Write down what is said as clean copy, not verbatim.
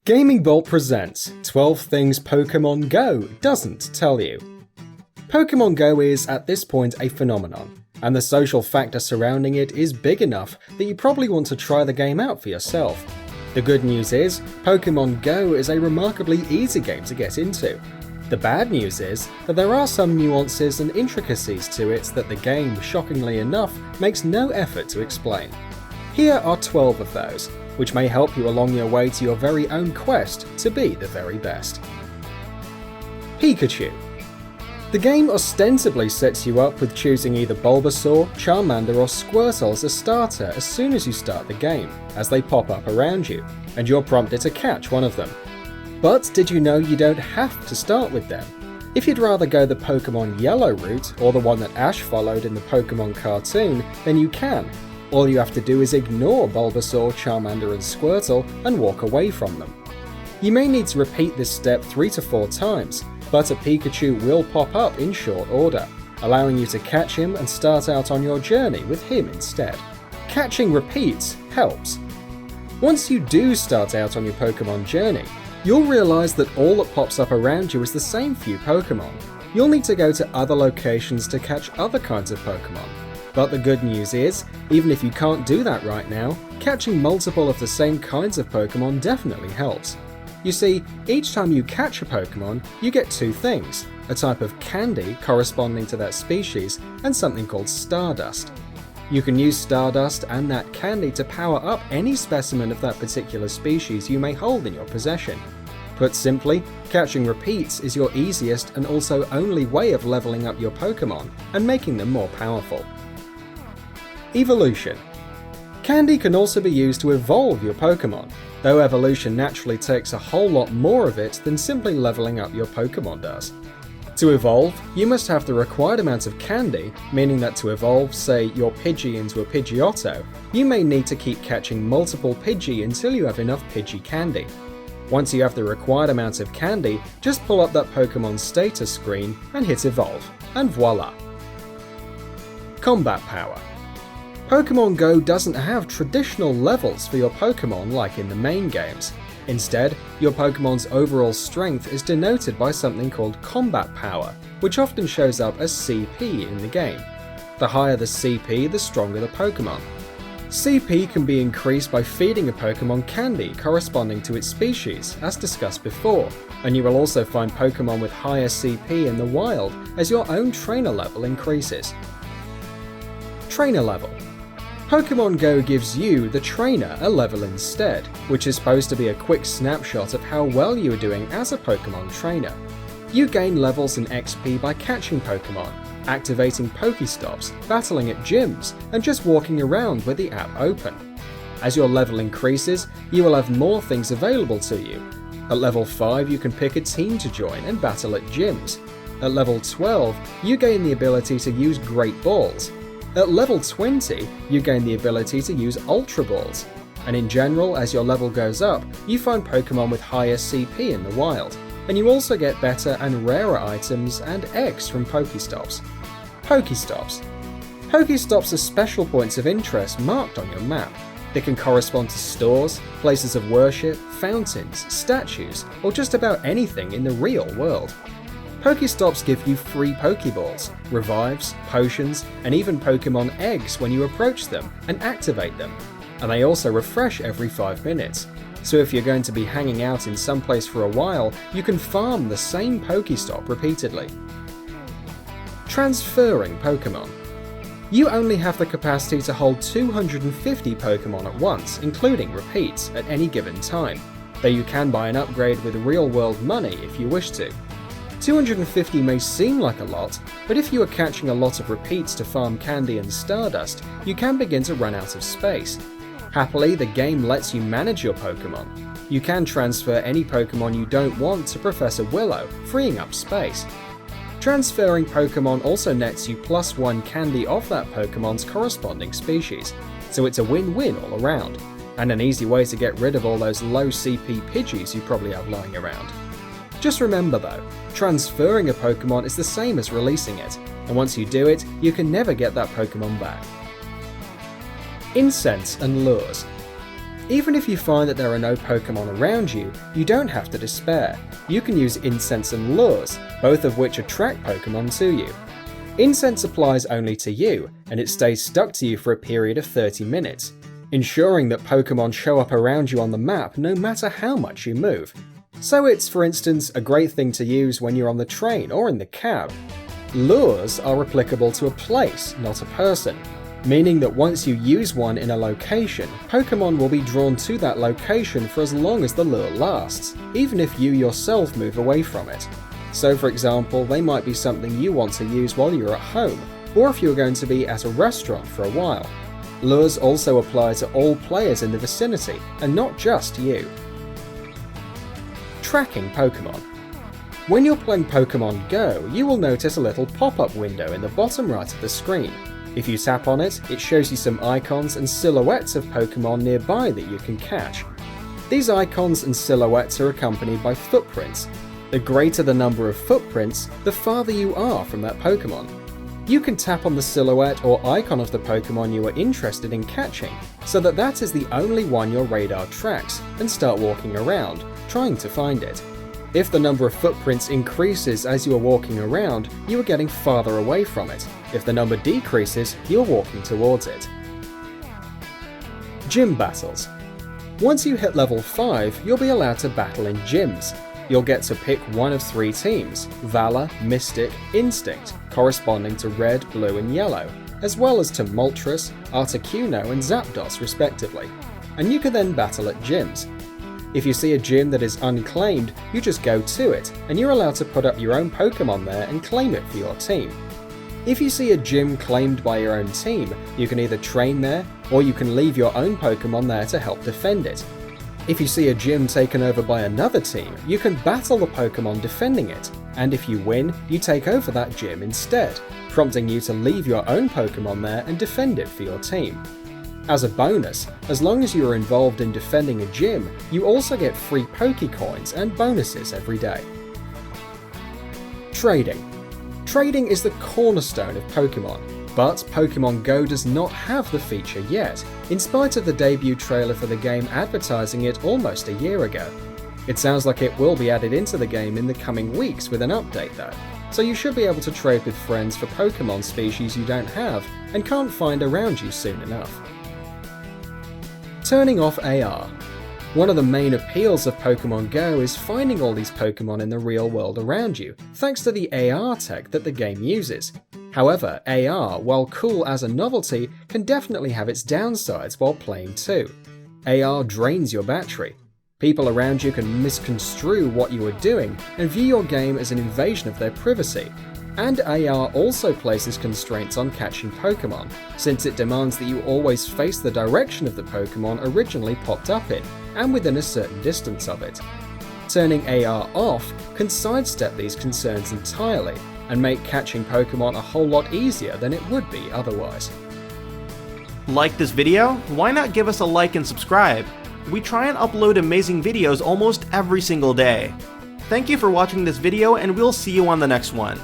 Gaming Bolt presents 12 Things Pokémon Go doesn't tell you. Pokémon Go is, at this point, a phenomenon, and the social factor surrounding it is big enough that you probably want to try the game out for yourself. The good news is, Pokémon Go is a remarkably easy game to get into. The bad news is that there are some nuances and intricacies to it that the game, shockingly enough, makes no effort to explain. Here are 12 of those, which may help you along your way to your very own quest to be the very best. Pikachu. The game ostensibly sets you up with choosing either Bulbasaur, Charmander or Squirtle as a starter as soon as you start the game, as they pop up around you, and you're prompted to catch one of them. But did you know you don't have to start with them? If you'd rather go the Pokémon Yellow route, or the one that Ash followed in the Pokémon cartoon, then you can. All you have to do is ignore Bulbasaur, Charmander and Squirtle and walk away from them. You may need to repeat this step 3 to 4 times, but a Pikachu will pop up in short order, allowing you to catch him and start out on your journey with him instead. Catching repeats helps. Once you do start out on your Pokémon journey, you'll realise that all that pops up around you is the same few Pokémon. You'll need to go to other locations to catch other kinds of Pokémon. But the good news is, even if you can't do that right now, catching multiple of the same kinds of Pokémon definitely helps. You see, each time you catch a Pokémon, you get 2 things, a type of candy corresponding to that species, and something called Stardust. You can use Stardust and that candy to power up any specimen of that particular species you may hold in your possession. Put simply, catching repeats is your easiest and also only way of leveling up your Pokémon and making them more powerful. Evolution. Candy can also be used to evolve your Pokémon, though evolution naturally takes a whole lot more of it than simply leveling up your Pokémon does. To evolve, you must have the required amount of candy, meaning that to evolve, say, your Pidgey into a Pidgeotto, you may need to keep catching multiple Pidgey until you have enough Pidgey candy. Once you have the required amount of candy, just pull up that Pokémon status screen and hit evolve, and voila! Combat power. Pokémon Go doesn't have traditional levels for your Pokémon like in the main games. Instead, your Pokémon's overall strength is denoted by something called combat power, which often shows up as CP in the game. The higher the CP, the stronger the Pokémon. CP can be increased by feeding a Pokémon candy corresponding to its species, as discussed before, and you will also find Pokémon with higher CP in the wild as your own trainer level increases. Trainer level. Pokémon Go gives you, the trainer, a level instead, which is supposed to be a quick snapshot of how well you are doing as a Pokémon trainer. You gain levels and XP by catching Pokémon, activating Pokéstops, battling at gyms, and just walking around with the app open. As your level increases, you will have more things available to you. At level 5 you can pick a team to join and battle at gyms. At level 12 you gain the ability to use Great Balls. At level 20, you gain the ability to use Ultra Balls, and in general, as your level goes up, you find Pokémon with higher CP in the wild, and you also get better and rarer items and eggs from Pokéstops. Pokéstops. Pokéstops are special points of interest marked on your map. They can correspond to stores, places of worship, fountains, statues, or just about anything in the real world. Pokéstops give you free Pokéballs, revives, potions, and even Pokémon eggs when you approach them and activate them, and they also refresh every 5 minutes. So if you're going to be hanging out in some place for a while, you can farm the same Pokéstop repeatedly. Transferring Pokémon. You only have the capacity to hold 250 Pokémon at once, including repeats, at any given time, though you can buy an upgrade with real-world money if you wish to. 250 may seem like a lot, but if you are catching a lot of repeats to farm candy and Stardust, you can begin to run out of space. Happily, the game lets you manage your Pokémon. You can transfer any Pokémon you don't want to Professor Willow, freeing up space. Transferring Pokémon also nets you +1 candy off that Pokémon's corresponding species, so it's a win-win all around, and an easy way to get rid of all those low CP Pidgeys you probably have lying around. Just remember though, transferring a Pokémon is the same as releasing it, and once you do it, you can never get that Pokémon back. Incense and lures. Even if you find that there are no Pokémon around you, you don't have to despair. You can use incense and lures, both of which attract Pokémon to you. Incense applies only to you, and it stays stuck to you for a period of 30 minutes, ensuring that Pokémon show up around you on the map no matter how much you move. So it's, for instance, a great thing to use when you're on the train or in the cab. Lures are applicable to a place, not a person, meaning that once you use one in a location, Pokémon will be drawn to that location for as long as the lure lasts, even if you yourself move away from it. So for example, they might be something you want to use while you're at home, or if you're going to be at a restaurant for a while. Lures also apply to all players in the vicinity, and not just you. Tracking Pokémon. When you're playing Pokémon Go, you will notice a little pop-up window in the bottom right of the screen. If you tap on it, it shows you some icons and silhouettes of Pokémon nearby that you can catch. These icons and silhouettes are accompanied by footprints. The greater the number of footprints, the farther you are from that Pokémon. You can tap on the silhouette or icon of the Pokémon you are interested in catching, so that is the only one your radar tracks, and start walking around, trying to find it. If the number of footprints increases as you are walking around, you are getting farther away from it. If the number decreases, you're walking towards it. Gym battles. Once you hit level 5, you'll be allowed to battle in gyms. You'll get to pick one of 3 teams: Valor, Mystic, Instinct, corresponding to Red, Blue and Yellow, as well as to Moltres, Articuno and Zapdos respectively, and you can then battle at gyms. If you see a gym that is unclaimed, you just go to it, and you're allowed to put up your own Pokémon there and claim it for your team. If you see a gym claimed by your own team, you can either train there, or you can leave your own Pokémon there to help defend it. If you see a gym taken over by another team, you can battle the Pokémon defending it, and if you win, you take over that gym instead, prompting you to leave your own Pokémon there and defend it for your team. As a bonus, as long as you are involved in defending a gym, you also get free Pokécoins and bonuses every day. Trading. Trading is the cornerstone of Pokémon, but Pokémon Go does not have the feature yet, in spite of the debut trailer for the game advertising it almost a year ago. It sounds like it will be added into the game in the coming weeks with an update though, so you should be able to trade with friends for Pokémon species you don't have and can't find around you soon enough. Turning off AR. One of the main appeals of Pokémon Go is finding all these Pokémon in the real world around you, thanks to the AR tech that the game uses. However, AR, while cool as a novelty, can definitely have its downsides while playing too. AR drains your battery. People around you can misconstrue what you are doing and view your game as an invasion of their privacy. And AR also places constraints on catching Pokémon, since it demands that you always face the direction of the Pokémon originally popped up in, and within a certain distance of it. Turning AR off can sidestep these concerns entirely, and make catching Pokémon a whole lot easier than it would be otherwise. Like this video? Why not give us a like and subscribe? We try and upload amazing videos almost every single day. Thank you for watching this video, and we'll see you on the next one.